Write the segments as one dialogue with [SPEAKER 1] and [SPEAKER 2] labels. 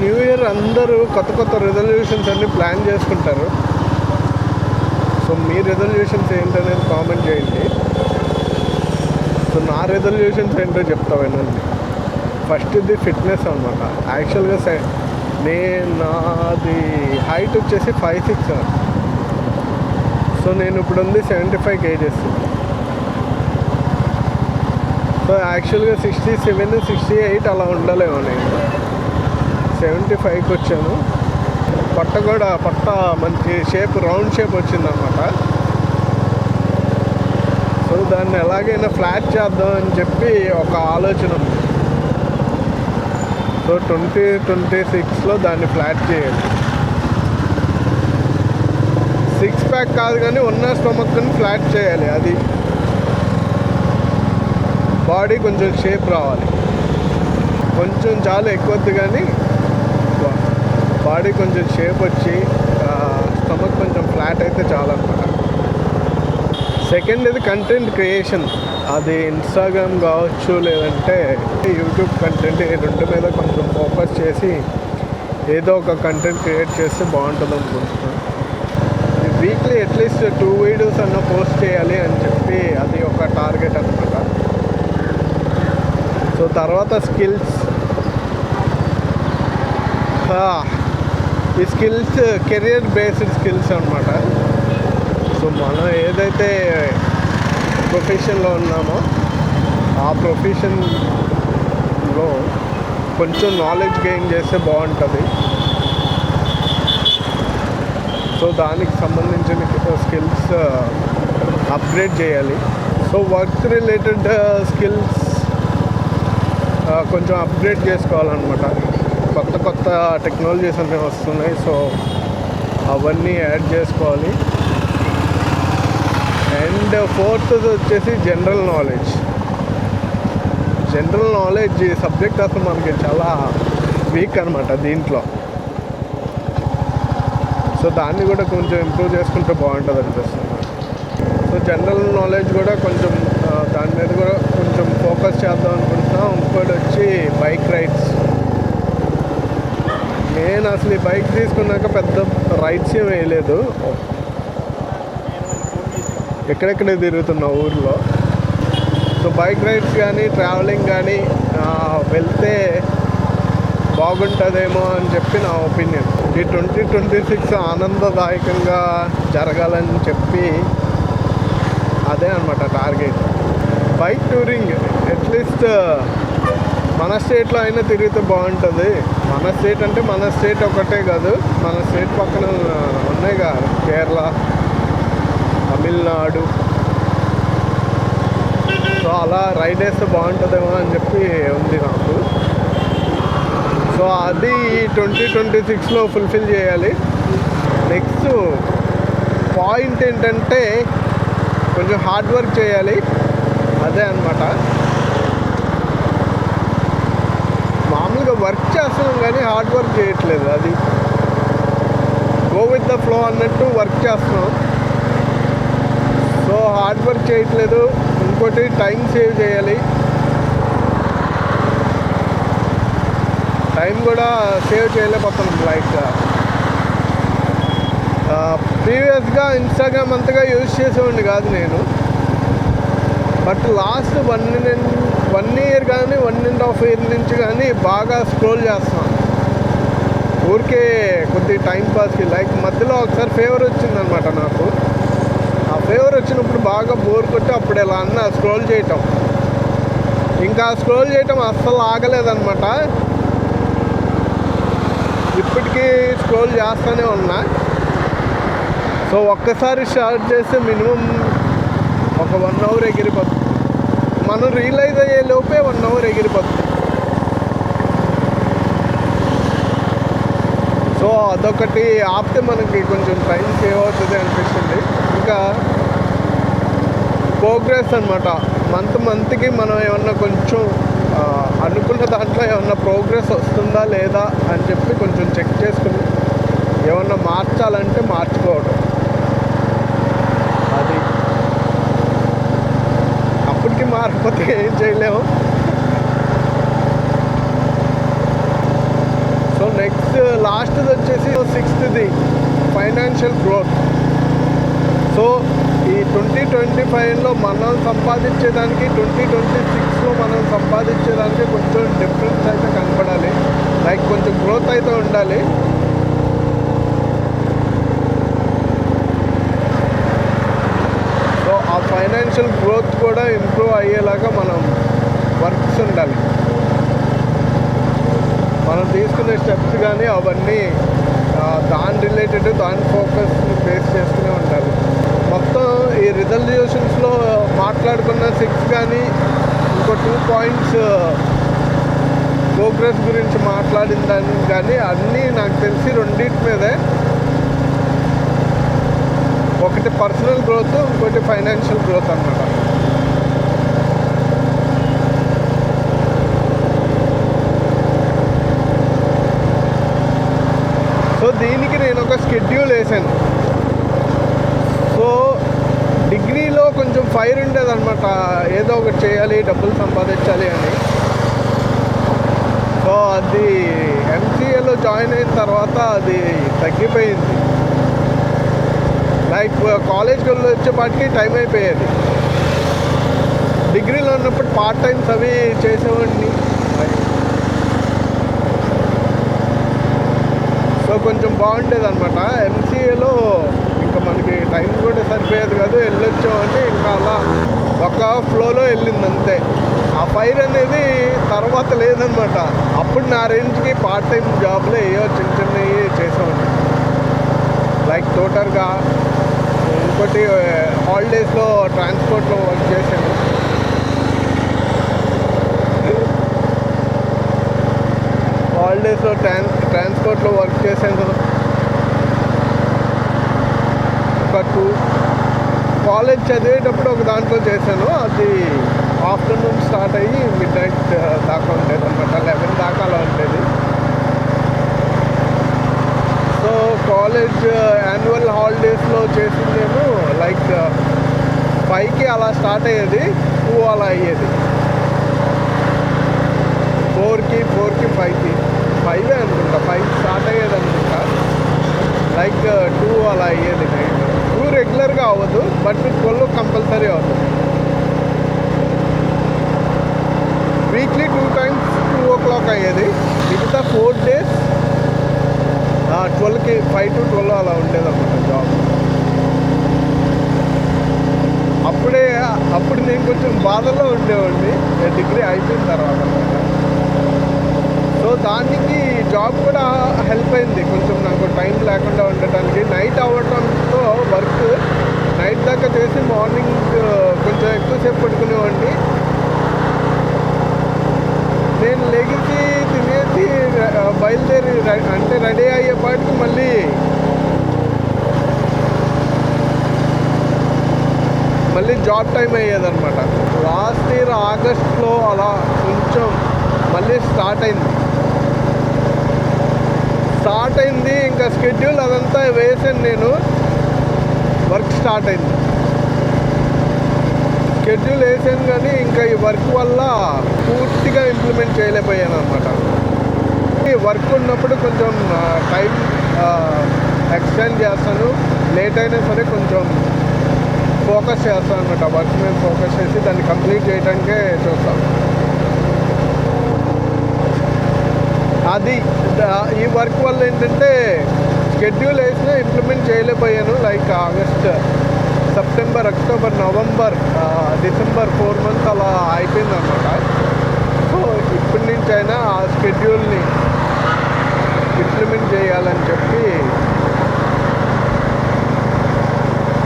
[SPEAKER 1] New year అందరూ కొత్త కొత్త రెజల్యూషన్స్ అన్నీ ప్లాన్ చేసుకుంటారు. సో మీ రెజల్యూషన్స్ ఏంటనేది కామెంట్ చేయండి. సో నా రెజల్యూషన్స్ ఏంటో చెప్తా వినండి. ఫస్ట్ ఇది ఫిట్నెస్ అనమాట. యాక్చువల్గా నాది హైట్ వచ్చేసి 5'6". సో నేను ఇప్పుడు ఉంది 75 kgs. సో యాక్చువల్గా 67, 68 అలా ఉండలేము. నేను 75కి వచ్చాను. పొట్ట మంచి షేప్, రౌండ్ షేప్ వచ్చిందనమాట. సో దాన్ని ఎలాగైనా ఫ్లాట్ చేద్దాం అని చెప్పి ఒక ఆలోచన ఉంది. సో 2026లో దాన్ని ఫ్లాట్ చేయాలి. 6 ప్యాక్ కాదు కానీ ఉన్న స్టొమక్ని ఫ్లాట్ చేయాలి. అది బాడీ కొంచెం షేప్ రావాలి. కొంచెం చాలా ఎక్కువద్దు కానీ బాడీ కొంచెం షేప్ వచ్చి స్టమక్ కొంచెం ఫ్లాట్ అయితే చాలన్నమాట. సెకండ్ ఇది కంటెంట్ క్రియేషన్. అది ఇన్స్టాగ్రామ్ కావచ్చు, లేదంటే యూట్యూబ్ కంటెంట్. ఈ రెండు మీద కొంచెం ఫోకస్ చేసి ఏదో ఒక కంటెంట్ క్రియేట్ చేస్తే బాగుంటుంది అనుకుంటున్నాను. వీక్లీ అట్లీస్ట్ 2 వీడియోస్ అన్న పోస్ట్ చేయాలి అని చెప్పి అది ఒక టార్గెట్ అనమాట. సో తర్వాత స్కిల్స్. ఈ స్కిల్స్ కెరియర్ బేస్డ్ స్కిల్స్ అనమాట. సో మనం ఏదైతే ప్రొఫెషన్లో ఉన్నామో ఆ ప్రొఫెషన్లో కొంచెం నాలెడ్జ్ గెయిన్ చేస్తే బాగుంటుంది. సో దానికి సంబంధించిన స్కిల్స్ అప్గ్రేడ్ చేయాలి. సో వర్క్ రిలేటెడ్ స్కిల్స్ కొంచెం అప్గ్రేడ్ చేసుకోవాలన్నమాట. కొత్త టెక్నాలజీస్ అన్నీ వస్తున్నాయి. సో అవన్నీ యాడ్ చేసుకోవాలి. అండ్ ఫోర్త్ వచ్చేసి జనరల్ నాలెడ్జ్ సబ్జెక్ట్ అసలు మనకి చాలా వీక్ అనమాట దీంట్లో. సో దాన్ని కూడా కొంచెం ఇంప్రూవ్ చేసుకుంటే బాగుంటుంది అనిపిస్తుంది. సో జనరల్ నాలెడ్జ్ కూడా కొంచెం దాని మీద కూడా కొంచెం ఫోకస్ చేద్దాం అనుకుంటున్నాం. ఇంకోటి వచ్చి బైక్ రైడ్స్. నేను అసలు ఈ బైక్ తీసుకున్నాక పెద్ద రైడ్స్ ఏం వేయలేదు. ఎక్కడెక్కడే తిరుగుతున్నా ఊర్లో. సో బైక్ రైడ్స్ కానీ ట్రావెలింగ్ కానీ వెళ్తే బాగుంటుందేమో అని చెప్పి నా ఒపీనియన్. ఈ 2026 ఆనందదాయకంగా జరగాలని చెప్పి అదే అనమాట టార్గెట్. బైక్ టూరింగ్ అట్లీస్ట్ మన స్టేట్లో అయినా తిరిగితే బాగుంటుంది. మన స్టేట్ అంటే మన స్టేట్ ఒకటే కాదు, మన స్టేట్ పక్కన ఉన్నాయి కదా, కేరళ, తమిళనాడు. సో అలా రైడ్ వేస్తే బాగుంటుందేమో అని చెప్పి ఉంది నాకు. సో అది 2026లో ఫుల్ఫిల్ చేయాలి. నెక్స్ట్ పాయింట్ ఏంటంటే కొంచెం హార్డ్ వర్క్ చేయాలి. అదే అనమాట. మామూలుగా వర్క్ చేస్తున్నాం కానీ హార్డ్ వర్క్ చేయట్లేదు. అది గో విత్ ద ఫ్లో అన్నట్టు వర్క్ చేస్తున్నాం. సో హార్డ్ వర్క్ చేయట్లేదు. ఇంకోటి టైం సేవ్ చేయాలి. టైం కూడా సేవ్ చేయలేకపోతున్నాం. లైక్ ప్రీవియస్గా ఇన్స్టాగ్రామ్ అంతగా యూజ్ చేసేవాడిని కాదు నేను. బట్ లాస్ట్ 1 year కానీ 1.5 year నుంచి కానీ బాగా స్క్రోల్ చేస్తున్నాను. ఊరికే కొద్ది టైం పాస్కి. లైక్ మధ్యలో ఒకసారి ఫేవర్ వచ్చిందనమాట నాకు. ఆ ఫేవర్ వచ్చినప్పుడు బాగా బోర్ కొట్టి అప్పుడు ఎలా అన్నా స్క్రోల్ చేయటం. ఇంకా స్క్రోల్ చేయటం అస్సలు ఆగలేదన్నమాట. ఇప్పటికీ స్క్రోల్ చేస్తూనే ఉన్నా. సో ఒక్కసారి స్టార్ట్ చేస్తే మినిమం ఒక 1 hour ఎగిరిపోతుంది. మనం రియలైజ్ అయ్యే లోపే 1 hour ఎగిరిపోతుంది. సో అదొకటి ఆపితే మనకి కొంచెం టైం సేవ్ అవుతుంది అనిపిస్తుంది. ఇంకా ప్రోగ్రెస్ అనమాట. మంత్కి మనం ఏమన్నా కొంచెం అనుకున్న దాంట్లో ఏమన్నా ప్రోగ్రెస్ వస్తుందా లేదా అని చెప్పి కొంచెం చెక్ చేసుకుని ఏమన్నా మార్చాలంటే మార్చుకోవడం. అది అప్పటికి మారిపోతే ఏం చేయలేము. నెక్స్ట్ లాస్ట్ది వచ్చేసి 6th ఫైనాన్షియల్ గ్రోత్. సో ఈ 2025లో మనం సంపాదించేదానికి 2026లో మనం సంపాదించేదానికి కొంచెం డిఫరెన్స్ అయితే కనపడాలి. లైక్ కొంచెం గ్రోత్ అయితే ఉండాలి. సో ఆ ఫైనాన్షియల్ గ్రోత్ కూడా ఇంప్రూవ్ అయ్యేలాగా మనం వర్క్స్ ఉండాలి. మనం తీసుకునే స్టెప్స్ కానీ అవన్నీ దాని రిలేటెడ్ దాని ఫోకస్ని బేస్ చేసుకునే ఉండాలి. మొత్తం ఈ రిజల్యూషన్స్లో మాట్లాడుకున్న 6 కానీ ఇంకో 2 పాయింట్స్ ప్రోగ్రెస్ గురించి మాట్లాడిన దాన్ని కానీ అన్నీ నాకు తెలిసి రెండింటి మీదే. ఒకటి పర్సనల్ గ్రోత్, ఇంకోటి ఫైనాన్షియల్ గ్రోత్ అన్నమాట. సో దీనికి నేను ఒక షెడ్యూల్ వేసాను. సో డిగ్రీలో కొంచెం ఫైర్ ఉండేది అనమాట, ఏదో ఒకటి చేయాలి, డబ్బులు సంపాదించాలి అని. సో అది ఎంసీఏలో జాయిన్ అయిన తర్వాత అది తగ్గిపోయింది. లైక్ కాలేజ్కి వెళ్ళి వచ్చేపాటికి టైం అయిపోయేది. డిగ్రీలో ఉన్నప్పుడు పార్ట్ టైమ్స్ అవి చేసేవాడిని. సో కొంచెం బాగుండేది అనమాట. ఎంసీఏలో ఇంకా మనకి టైం కూడా సరిపోయేది కాదు, వెళ్ళొచ్చామంటే ఇంకా అలా ఒక ఫ్లోలో వెళ్ళింది అంతే. ఆ ఫైర్ అనేది తర్వాత లేదనమాట. అప్పుడు నా రేంజ్కి పార్ట్ టైం జాబ్లో ఏవో చిన్న చిన్నవి చేసేవాడిని. లైక్ టోటల్గా ఇంకోటి హాలిడేస్లో ట్రాన్స్పోర్ట్లో వర్క్ చేశాను. హాలిడేస్లో ట్రాన్స్పోర్ట్లో వర్క్ చేశాను. ఒక 2 కాలేజ్ చదివేటప్పుడు ఒక దాంట్లో చేశాను. అది ఆఫ్టర్నూన్ స్టార్ట్ అయ్యి మిడ్ నైట్ దాకా ఉండేది అనమాట, 11 దాకా అలా ఉండేది. సో కాలేజ్ యాన్యువల్ హాలిడేస్లో చేసిందేమో లైక్ 5కి అలా స్టార్ట్ అయ్యేది, 2 అలా అయ్యేది. 4కి 5కి 5 అనుకుంటా, 5 స్టార్ట్ అయ్యేది అనుకుంటా. లైక్ 2 అలా అయ్యేది. 2 రెగ్యులర్గా అవ్వదు, బట్ 12 కంపల్సరీ అవుతుంది. వీక్లీ 2 times 2 o'clock అయ్యేది. మిగతా 4 days 12కి 5 to 12 అలా ఉండేది అన్నమాట జాబ్. అప్పుడు నేను కొంచెం బాధల్లో ఉండేవాడిని డిగ్రీ అయిపోయిన తర్వాత అన్నమాట. సో దానికి జాబ్ కూడా హెల్ప్ అయింది కొంచెం, నాకు టైం లేకుండా ఉండటానికి. నైట్ అవ్వడంతో వర్క్ నైట్ దాకా చేసి మార్నింగ్ కొంచెం ఎక్కువసేపు పడుకునేవాడిని. నేను లెగిసి తినేసి బయలుదేరి అంటే రెడీ అయ్యేపాటికి మళ్ళీ జాబ్ టైం అయ్యేదన్నమాట. లాస్ట్ ఇయర్ ఆగస్ట్లో అలా కొంచెం మళ్ళీ స్టార్ట్ అయింది. ఇంకా షెడ్యూల్ అదంతా వేసాను నేను, వర్క్ స్టార్ట్ అయింది. షెడ్యూల్ వేసాను కానీ ఇంకా ఈ వర్క్ వల్ల పూర్తిగా ఇంప్లిమెంట్ చేయలేకపోయాను అనమాట. ఈ వర్క్ ఉన్నప్పుడు కొంచెం టైం ఎక్స్టెండ్ చేస్తాను, లేట్ అయినా సరే కొంచెం ఫోకస్ చేస్తాను అనమాట. వర్క్ మీద ఫోకస్ చేసి దాన్ని కంప్లీట్ చేయడానికే చూస్తాను. అది ఈ వర్క్ వల్ల ఏంటంటే షెడ్యూల్ వేసినా ఇంప్లిమెంట్ చేయలేకపోయాను. Like August, September, October, November, December 4 months అలా అయిపోయింది అనమాట. సో ఇప్పటి నుంచి అయినా ఆ షెడ్యూల్ని ఇంప్లిమెంట్ చేయాలని చెప్పి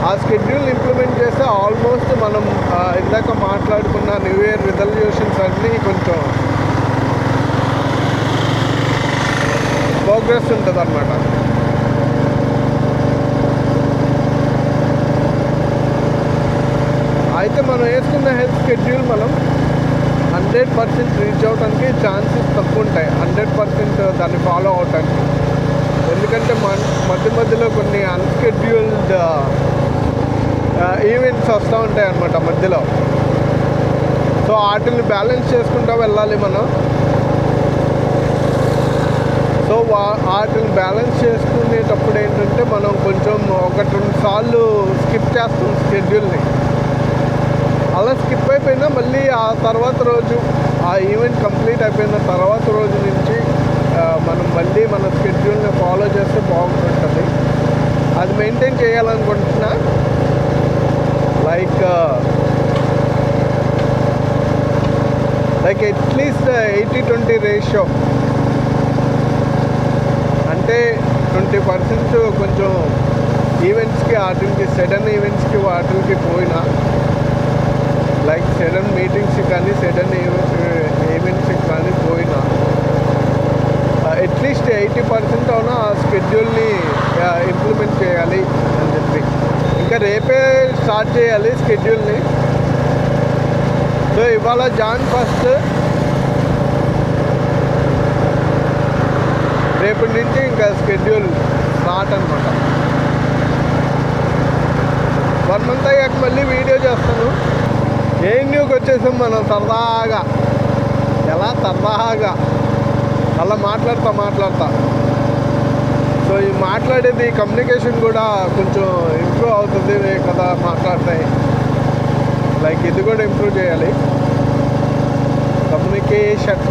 [SPEAKER 1] ఆ షెడ్యూల్ని ఇంప్లిమెంట్ చేస్తే ఆల్మోస్ట్ మనం ఇందాక మాట్లాడుకున్న న్యూ ఇయర్ రిజల్యూషన్స్ అన్నీ కొంచెం ప్రోగ్రెస్ ఉంటుంది అన్నమాట. అయితే మనం వేసుకున్న హెల్త్ షెడ్యూల్ మనం 100% రీచ్ అవడానికి ఛాన్సెస్ తక్కువ ఉంటాయి, 100% దాన్ని ఫాలో అవటానికి. ఎందుకంటే మధ్యలో కొన్ని అన్షెడ్యూల్డ్ ఈవెంట్స్ వస్తూ ఉంటాయి అన్నమాట మధ్యలో. సో వాటిని బ్యాలెన్స్ చేసుకుంటూ వెళ్ళాలి మనం. సో వాటిని బ్యాలెన్స్ చేసుకునేటప్పుడు ఏంటంటే మనం కొంచెం 1-2 సార్లు స్కిప్ చేస్తాం షెడ్యూల్ని. అలా స్కిప్ అయిపోయినా మళ్ళీ ఆ తర్వాత రోజు ఆ ఈవెంట్ కంప్లీట్ అయిపోయిన తర్వాత రోజు నుంచి మనం మళ్ళీ మన షెడ్యూల్ని ఫాలో చేస్తే బాగుంటుంది. అది మెయింటైన్ చేయాలనుకుంటున్నా. Like at least 80-20 ratio. అంటే 20% కొంచెం ఈవెంట్స్కి వాటికి సడన్ ఈవెంట్స్కి వాటికి పోయినా, లైక్ సడన్ మీటింగ్స్కి కానీ సడన్ ఈవెంట్స్కి కానీ పోయినా అట్లీస్ట్ 80% అవునా ఆ స్కెడ్యూల్ని ఇంప్లిమెంట్ చేయాలి అని చెప్పి. ఇంకా రేపే స్టార్ట్ చేయాలి స్కెడ్యూల్ని. సో ఇవాళ జాన్ 1, రేపటి నుంచి ఇంకా షెడ్యూల్ స్టార్ట్ అనమాట. 1 మంత్ అయ్యాక మళ్ళీ వీడియో చేస్తాను. ఏఎన్యూకి వచ్చేసాం మనం సరదాగా, ఎలా సరదాగా అలా మాట్లాడతా. సో ఈ మాట్లాడేది కమ్యూనికేషన్ కూడా కొంచెం ఇంప్రూవ్ అవుతుంది కదా మాట్లాడతాయి. లైక్ ఇది కూడా ఇంప్రూవ్ చేయాలి, కమ్యూనికేషన్.